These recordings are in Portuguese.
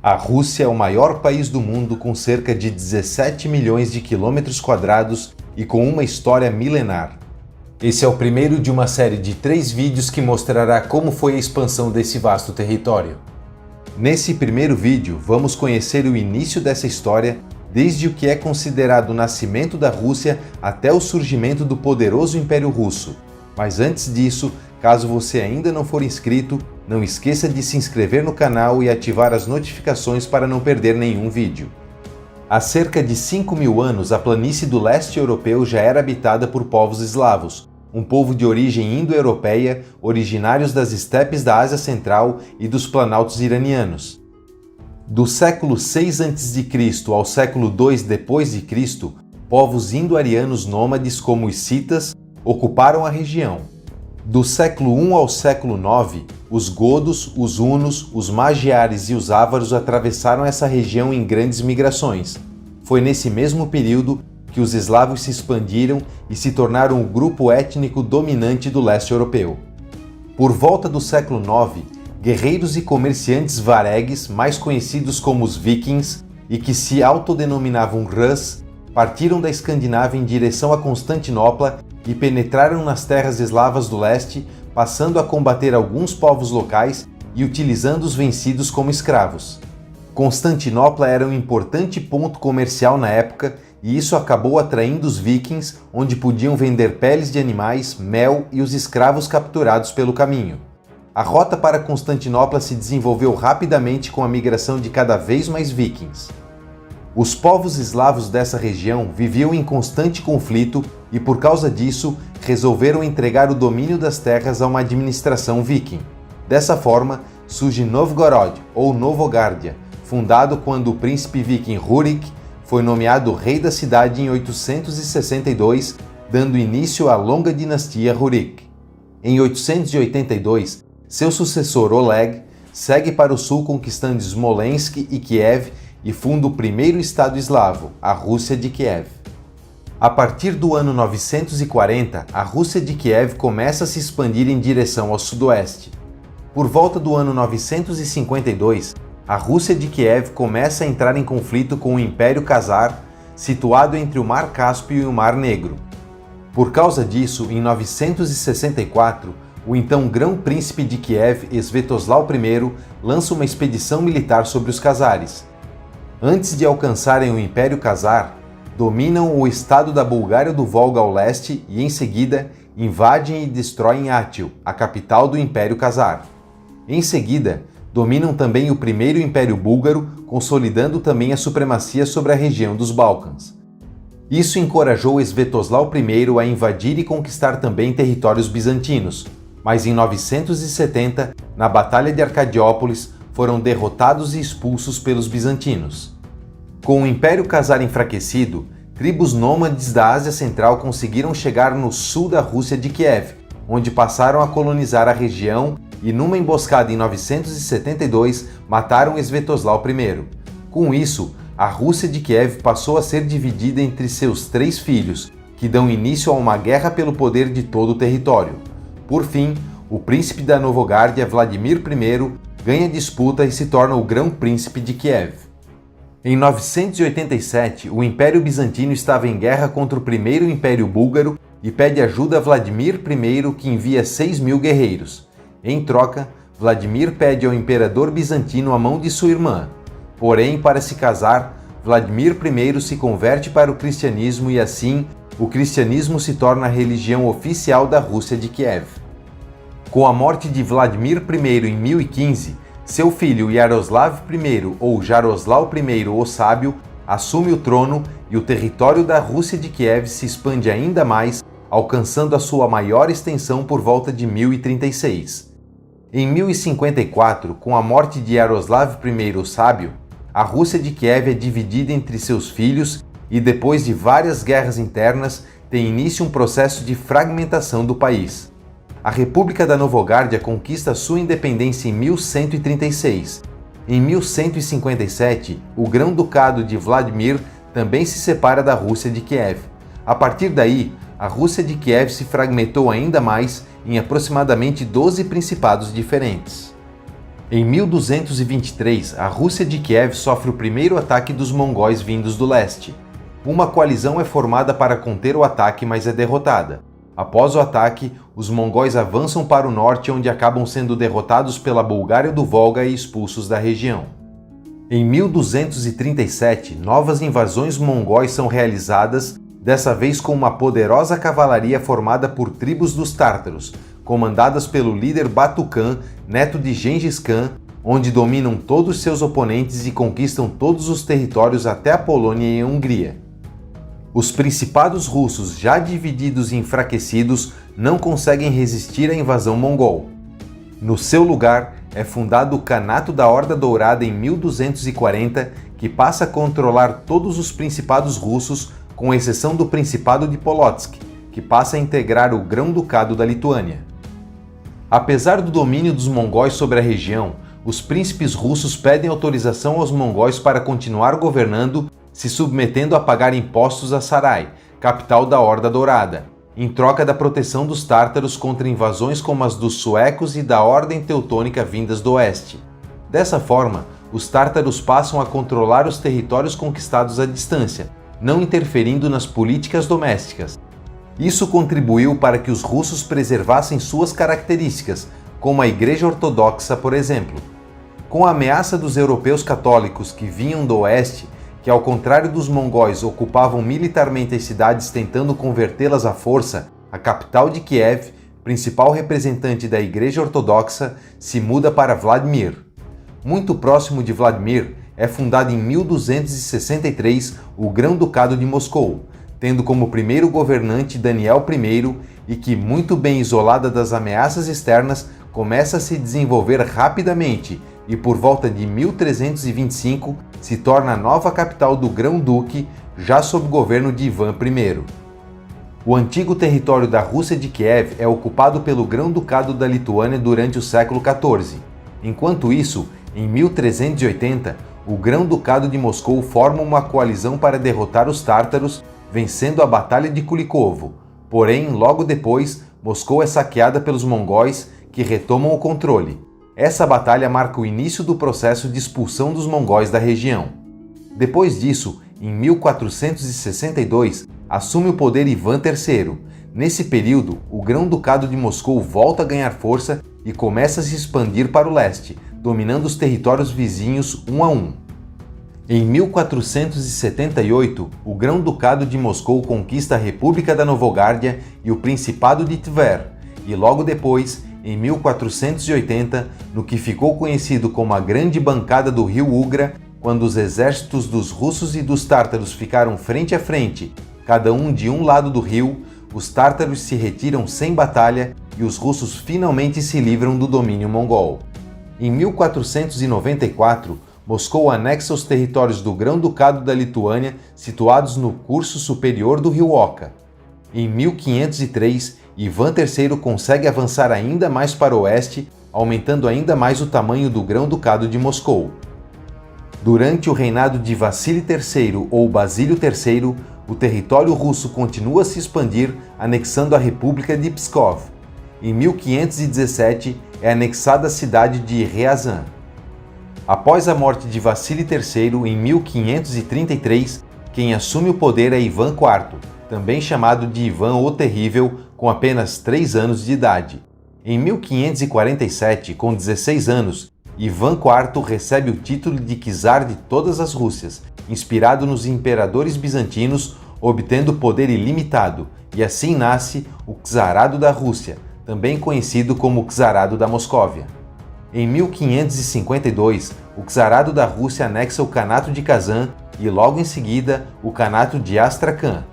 A Rússia é o maior país do mundo com cerca de 17 milhões de quilômetros quadrados e com uma história milenar. Esse é o primeiro de uma série de 3 vídeos que mostrará como foi a expansão desse vasto território. Nesse primeiro vídeo, vamos conhecer o início dessa história, desde o que é considerado o nascimento da Rússia até o surgimento do poderoso Império Russo. Mas antes disso, caso você ainda não for inscrito, não esqueça de se inscrever no canal e ativar as notificações para não perder nenhum vídeo. Há cerca de 5.000 anos, a planície do leste europeu já era habitada por povos eslavos, um povo de origem indo-europeia, originários das estepes da Ásia Central e dos planaltos iranianos. Do século 6 a.C. ao século 2 d.C., povos indo-arianos nômades como os citas ocuparam a região. Do século 1 ao século 9, os godos, os hunos, os magiares e os ávaros atravessaram essa região em grandes migrações. Foi nesse mesmo período que os eslavos se expandiram e se tornaram o grupo étnico dominante do leste europeu. Por volta do século 9, guerreiros e comerciantes varegues, mais conhecidos como os vikings, e que se autodenominavam Rus, partiram da Escandinávia em direção a Constantinopla e penetraram nas terras eslavas do leste, passando a combater alguns povos locais e utilizando os vencidos como escravos. Constantinopla era um importante ponto comercial na época e isso acabou atraindo os vikings, onde podiam vender peles de animais, mel e os escravos capturados pelo caminho. A rota para Constantinopla se desenvolveu rapidamente com a migração de cada vez mais vikings. Os povos eslavos dessa região viviam em constante conflito e, por causa disso, resolveram entregar o domínio das terras a uma administração viking. Dessa forma, surge Novgorod, ou Novogardia, fundado quando o príncipe viking Rurik foi nomeado rei da cidade em 862, dando início à longa dinastia Rurik. Em 882, seu sucessor Oleg segue para o sul conquistando Smolensk e Kiev e funda o primeiro estado eslavo, a Rússia de Kiev. A partir do ano 940, a Rússia de Kiev começa a se expandir em direção ao sudoeste. Por volta do ano 952, a Rússia de Kiev começa a entrar em conflito com o Império Khazar, situado entre o Mar Cáspio e o Mar Negro. Por causa disso, em 964, o então Grão-Príncipe de Kiev, Svetoslau I, lança uma expedição militar sobre os Khazares. Antes de alcançarem o Império Khazar, dominam o estado da Bulgária do Volga ao leste e, em seguida, invadem e destroem Átil, a capital do Império Khazar. Em seguida, dominam também o primeiro Império Búlgaro, consolidando também a supremacia sobre a região dos Balcãs. Isso encorajou Svetoslau I a invadir e conquistar também territórios bizantinos, mas em 970, na Batalha de Arcadiópolis, foram derrotados e expulsos pelos bizantinos. Com o Império Khazar enfraquecido, tribos nômades da Ásia Central conseguiram chegar no sul da Rússia de Kiev, onde passaram a colonizar a região e, numa emboscada em 972, mataram Svetoslau I. Com isso, a Rússia de Kiev passou a ser dividida entre seus 3 filhos, que dão início a uma guerra pelo poder de todo o território. Por fim, o príncipe da Novogardia, Vladimir I, ganha a disputa e se torna o Grão-Príncipe de Kiev. Em 987, o Império Bizantino estava em guerra contra o primeiro Império Búlgaro e pede ajuda a Vladimir I, que envia 6.000 guerreiros. Em troca, Vladimir pede ao imperador bizantino a mão de sua irmã. Porém, para se casar, Vladimir I se converte para o cristianismo e assim, o cristianismo se torna a religião oficial da Rússia de Kiev. Com a morte de Vladimir I em 1015, seu filho Yaroslav I, ou Jaroslau I o Sábio, assume o trono e o território da Rússia de Kiev se expande ainda mais, alcançando a sua maior extensão por volta de 1036. Em 1054, com a morte de Yaroslav I o Sábio, a Rússia de Kiev é dividida entre seus filhos e, depois de várias guerras internas, tem início um processo de fragmentação do país. A República da Novogardia conquista sua independência em 1136. Em 1157, o Grão-Ducado de Vladimir também se separa da Rússia de Kiev. A partir daí, a Rússia de Kiev se fragmentou ainda mais em aproximadamente 12 principados diferentes. Em 1223, a Rússia de Kiev sofre o primeiro ataque dos mongóis vindos do leste. Uma coalizão é formada para conter o ataque, mas é derrotada. Após o ataque, os mongóis avançam para o norte, onde acabam sendo derrotados pela Bulgária do Volga e expulsos da região. Em 1237, novas invasões mongóis são realizadas, dessa vez com uma poderosa cavalaria formada por tribos dos tártaros, comandadas pelo líder Batu-Khan, neto de Gengis Khan, onde dominam todos seus oponentes e conquistam todos os territórios até a Polônia e a Hungria. Os principados russos, já divididos e enfraquecidos, não conseguem resistir à invasão mongol. No seu lugar, é fundado o Kanato da Horda Dourada em 1240, que passa a controlar todos os principados russos, com exceção do Principado de Polotsk, que passa a integrar o Grão-Ducado da Lituânia. Apesar do domínio dos mongóis sobre a região, os príncipes russos pedem autorização aos mongóis para continuar governando, se submetendo a pagar impostos a Sarai, capital da Horda Dourada, em troca da proteção dos tártaros contra invasões como as dos suecos e da Ordem Teutônica vindas do oeste. Dessa forma, os tártaros passam a controlar os territórios conquistados à distância, não interferindo nas políticas domésticas. Isso contribuiu para que os russos preservassem suas características, como a Igreja Ortodoxa, por exemplo. Com a ameaça dos europeus católicos que vinham do oeste, que ao contrário dos mongóis ocupavam militarmente as cidades tentando convertê-las à força, a capital de Kiev, principal representante da Igreja Ortodoxa, se muda para Vladimir. Muito próximo de Vladimir, é fundado em 1263 o Grão-Ducado de Moscou, tendo como primeiro governante Daniel I e que, muito bem isolada das ameaças externas, começa a se desenvolver rapidamente e por volta de 1325 se torna a nova capital do Grão-Duque, já sob governo de Ivan I. O antigo território da Rússia de Kiev é ocupado pelo Grão-Ducado da Lituânia durante o século XIV. Enquanto isso, em 1380, o Grão-Ducado de Moscou forma uma coalizão para derrotar os tártaros, vencendo a Batalha de Kulikovo. Porém, logo depois, Moscou é saqueada pelos mongóis, que retomam o controle. Essa batalha marca o início do processo de expulsão dos mongóis da região. Depois disso, em 1462, assume o poder Ivan III. Nesse período, o Grão-Ducado de Moscou volta a ganhar força e começa a se expandir para o leste, dominando os territórios vizinhos um a um. Em 1478, o Grão-Ducado de Moscou conquista a República da Novogárdia e o Principado de Tver, e logo depois, em 1480, no que ficou conhecido como a Grande Bancada do Rio Ugra, quando os exércitos dos russos e dos tártaros ficaram frente a frente, cada um de um lado do rio, os tártaros se retiram sem batalha e os russos finalmente se livram do domínio mongol. Em 1494, Moscou anexa os territórios do Grão-Ducado da Lituânia, situados no curso superior do rio Oka. Em 1503, Ivan III consegue avançar ainda mais para o oeste, aumentando ainda mais o tamanho do Grão-Ducado de Moscou. Durante o reinado de Vassili III ou Basílio III, o território russo continua a se expandir, anexando a República de Pskov. Em 1517, é anexada a cidade de Ryazan. Após a morte de Vassili III em 1533, quem assume o poder é Ivan IV, também chamado de Ivan o Terrível, com apenas 3 anos de idade. Em 1547, com 16 anos, Ivan IV recebe o título de czar de todas as Rússias, inspirado nos imperadores bizantinos, obtendo poder ilimitado, e assim nasce o Czarado da Rússia, também conhecido como Czarado da Moscóvia. Em 1552, o Czarado da Rússia anexa o Kanato de Kazan e logo em seguida o Kanato de Astrakhan.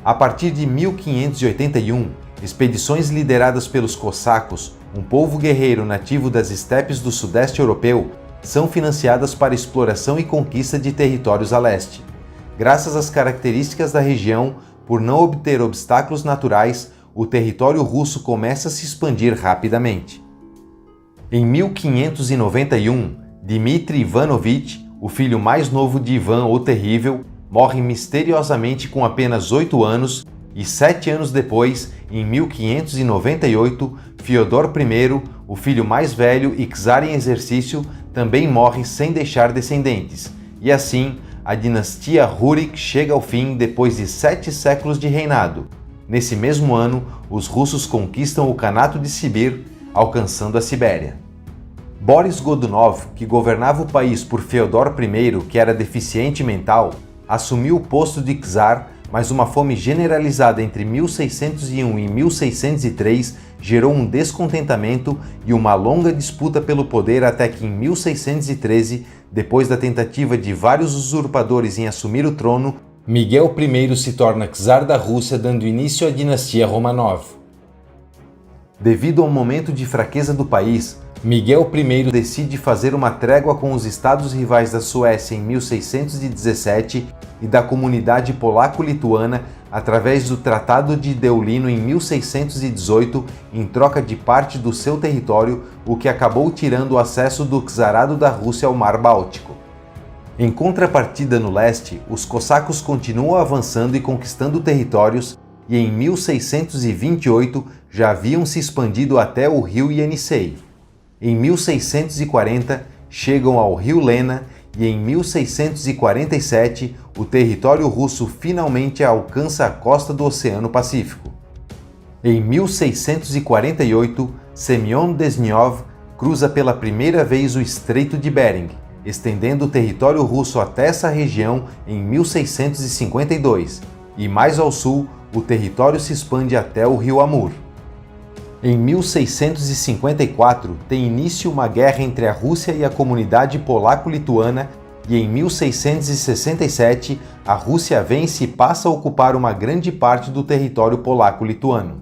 A partir de 1581, expedições lideradas pelos cossacos, um povo guerreiro nativo das estepes do sudeste europeu, são financiadas para exploração e conquista de territórios a leste. Graças às características da região, por não obter obstáculos naturais, o território russo começa a se expandir rapidamente. Em 1591, Dmitri Ivanovich, o filho mais novo de Ivan o Terrível, morre misteriosamente com apenas 8 anos e 7 anos depois, em 1598, Fyodor I, o filho mais velho e czar em exercício, também morre sem deixar descendentes, e assim a dinastia Rurik chega ao fim depois de 7 séculos de reinado. Nesse mesmo ano, os russos conquistam o Kanato de Sibir, alcançando a Sibéria. Boris Godunov, que governava o país por Feodor I, que era deficiente mental, assumiu o posto de czar, mas uma fome generalizada entre 1601 e 1603 gerou um descontentamento e uma longa disputa pelo poder até que em 1613, depois da tentativa de vários usurpadores em assumir o trono, Miguel I se torna czar da Rússia, dando início à dinastia Romanov. Devido ao momento de fraqueza do país, Miguel I decide fazer uma trégua com os estados rivais da Suécia em 1617 e da comunidade polaco-lituana através do Tratado de Deulino em 1618 em troca de parte do seu território, o que acabou tirando o acesso do czarado da Rússia ao Mar Báltico. Em contrapartida no leste, os cossacos continuam avançando e conquistando territórios e em 1628 já haviam se expandido até o rio Yenisei. Em 1640, chegam ao rio Lena e em 1647, o território russo finalmente alcança a costa do Oceano Pacífico. Em 1648, Semyon Desniov cruza pela primeira vez o Estreito de Bering, estendendo o território russo até essa região em 1652, e mais ao sul, o território se expande até o rio Amur. Em 1654, tem início uma guerra entre a Rússia e a comunidade polaco-lituana e em 1667, a Rússia vence e passa a ocupar uma grande parte do território polaco-lituano.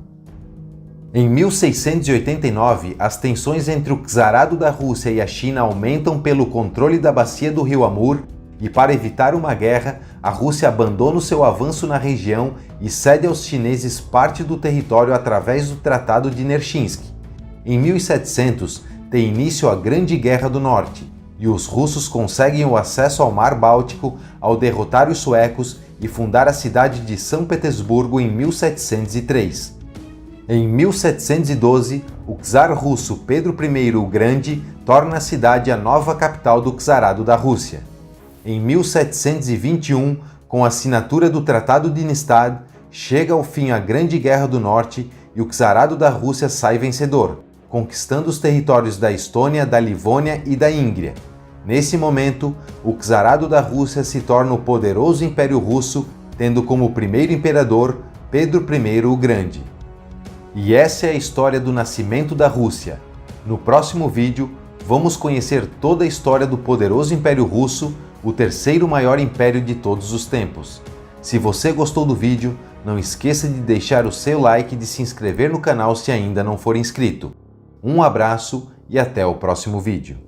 Em 1689, as tensões entre o czarado da Rússia e a China aumentam pelo controle da bacia do rio Amur e, para evitar uma guerra, a Rússia abandona o seu avanço na região e cede aos chineses parte do território através do Tratado de Nerchinsk. Em 1700, tem início a Grande Guerra do Norte, e os russos conseguem o acesso ao Mar Báltico ao derrotar os suecos e fundar a cidade de São Petersburgo em 1703. Em 1712, o czar russo Pedro I o Grande torna a cidade a nova capital do czarado da Rússia. Em 1721, com a assinatura do Tratado de Nystad, chega ao fim a Grande Guerra do Norte e o czarado da Rússia sai vencedor, conquistando os territórios da Estônia, da Livônia e da Íngria. Nesse momento, o czarado da Rússia se torna o poderoso Império Russo, tendo como primeiro imperador Pedro I o Grande. E essa é a história do nascimento da Rússia. No próximo vídeo, vamos conhecer toda a história do poderoso Império Russo, o terceiro maior império de todos os tempos. Se você gostou do vídeo, não esqueça de deixar o seu like e de se inscrever no canal se ainda não for inscrito. Um abraço e até o próximo vídeo.